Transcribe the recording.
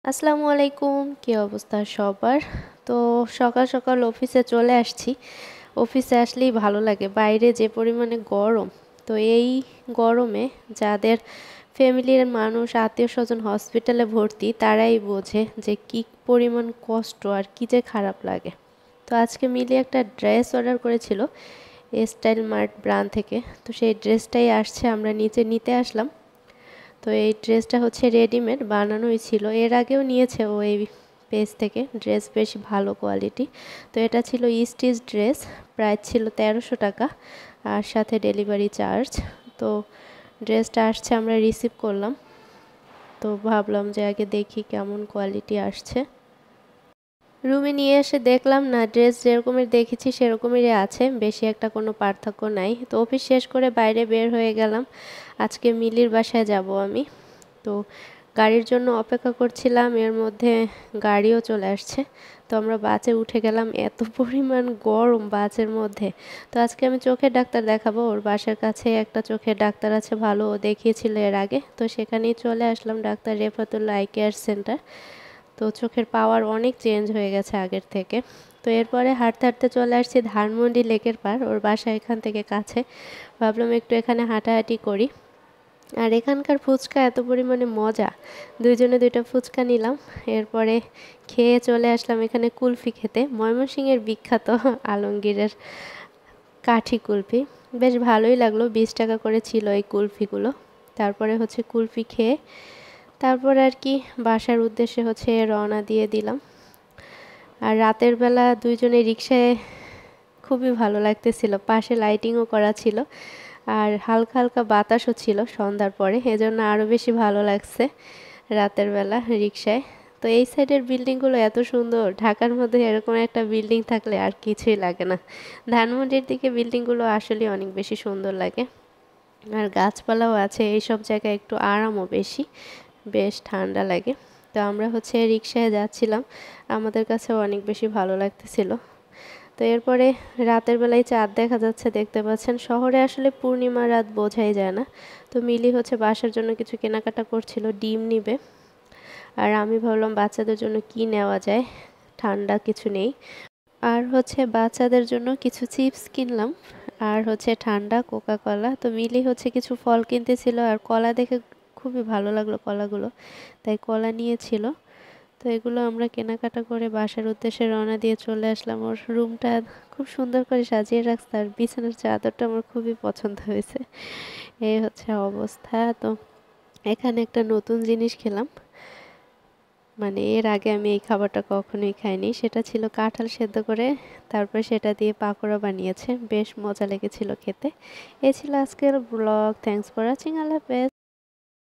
আসসালামু আলাইকুম, কি অবস্থা সবার? তো সকাল সকাল অফিসে চলে আসছি। অফিসে আসলেই ভালো লাগে, বাইরে যে পরিমাণে গরম। তো এই গরমে যাদের ফ্যামিলির মানুষ আত্মীয় স্বজন হসপিটালে ভর্তি তারাই বোঝে যে কি পরিমাণ কষ্ট আর কি যে খারাপ লাগে। তো আজকে মিলি একটা ড্রেস অর্ডার করেছিল স্টাইল মার্ট ব্র্যান্ড থেকে। তো সেই ড্রেসটাই আসছে, আমরা নিচে নিতে আসলাম। তো এই ড্রেসটা হচ্ছে রেডিমেড বানানোই ছিল, এর আগেও নিয়েছে ও এই পেজ থেকে ড্রেস, বেশ ভালো কোয়ালিটি। তো এটা ছিল স্টিচ ড্রেস, প্রাইস ছিল 1300 টাকা আর সাথে ডেলিভারি চার্জ। তো ড্রেসটা আসছে, আমরা রিসিভ করলাম। তো ভাবলাম যে আগে দেখি কেমন কোয়ালিটি আসছে। রুমে নিয়ে এসে দেখলাম না, ড্রেস যেরকমের দেখেছি সেরকমেরই আছে, বেশি একটা কোনো পার্থক্য নাই। তো অফিস শেষ করে বাইরে বের হয়ে গেলাম, আজকে মিলির বাসায় যাব আমি। তো গাড়ির জন্য অপেক্ষা করছিলাম, এর মধ্যে গাড়িও চলে আসছে। তো আমরা বাসে উঠে গেলাম, এত পরিমাণ গরম বাসের মধ্যে। তো আজকে আমি চোখের ডাক্তার দেখাবো, ওর বাসার কাছে একটা চোখের ডাক্তার আছে ভালো, ও দেখিয়েছিল এর আগে। তো সেখানেই চলে আসলাম, doctor Refatullah eye care centre. তো চোখের পাওয়ার অনেক চেঞ্জ হয়ে গেছে আগের থেকে। তো এরপরে হাঁটতে হাঁটতে চলে আসছি ধানমন্ডি লেকের পার, ওর বাসা এখান থেকে কাছে। ভাবলাম একটু এখানে হাঁটাহাঁটি করি। আর এখানকার ফুচকা এত পরিমাণে মজা, দুইজনে দুইটা ফুচকা নিলাম। এরপরে খেয়ে চলে আসলাম এখানে কুলফি খেতে, ময়মনসিংহের বিখ্যাত আলমগীরের কাঠি কুলফি। বেশ ভালোই লাগলো, 20 টাকা করে ছিল এই কুলফিগুলো। তারপরে হচ্ছে কুলফি খেয়ে তারপর আর কি বাসার উদ্দেশ্যে হচ্ছে রওনা দিয়ে দিলাম। আর রাতের বেলা দুইজনে রিকশায় খুবই ভালো লাগতেছিল, পাশে লাইটিংও করা ছিল আর হালকা হালকা বাতাসও ছিল সন্ধ্যার পরে, এজন্য আরও বেশি ভালো লাগছে রাতের বেলা রিকশায়। তো এই সাইডের বিল্ডিংগুলো এত সুন্দর, ঢাকার মধ্যে এরকম একটা বিল্ডিং থাকলে আর কিছুই লাগে না। ধানমন্ডির দিকে বিল্ডিংগুলো আসলে অনেক বেশি সুন্দর লাগে, আর গাছপালাও আছে, এইসব জায়গায় একটু আরামও বেশি, বেশ ঠান্ডা লাগে। তো আমরা হচ্ছে রিকশায় যাচ্ছিলাম, আমাদের কাছেও অনেক বেশি ভালো লাগতেছিল। তো এরপরে রাতের বেলায় চাঁদ দেখা যাচ্ছে, দেখতে পাচ্ছেন। শহরে আসলে পূর্ণিমা রাত বোঝাই যায় না। তো মিলি হচ্ছে বাসার জন্য কিছু কেনাকাটা করছিল, ডিম নিবে। আর আমি ভাবলাম বাচ্চাদের জন্য কি নেওয়া যায়, ঠান্ডা কিছু নেই। আর হচ্ছে বাচ্চাদের জন্য কিছু চিপস কিনলাম, আর হচ্ছে ঠান্ডা কোকা কলা। তো মিলি হচ্ছে কিছু ফল কিনতেছিল, আর কলা দেখে খুবই ভালো লাগলো কলাগুলো, তাই কলা নিয়েছিল। তো এগুলো আমরা কেনাকাটা করে বাসার উদ্দেশ্যে রওনা দিয়ে চলে আসলাম। ওর রুমটা খুব সুন্দর করে সাজিয়ে রাখছে, আর বিছানার চাদরটা আমার খুবই পছন্দ হয়েছে। এই হচ্ছে অবস্থা। তো এখানে একটা নতুন জিনিস খেলাম, মানে এর আগে আমি এই খাবারটা কখনোই খাইনি। সেটা ছিল কাঁঠাল সেদ্ধ করে তারপর সেটা দিয়ে পাকোড়া বানিয়েছে, বেশ মজা লেগেছিল খেতে। এই ছিল আজকের ব্লগ। Thanks for watching. আল্লাহ হাফেজ।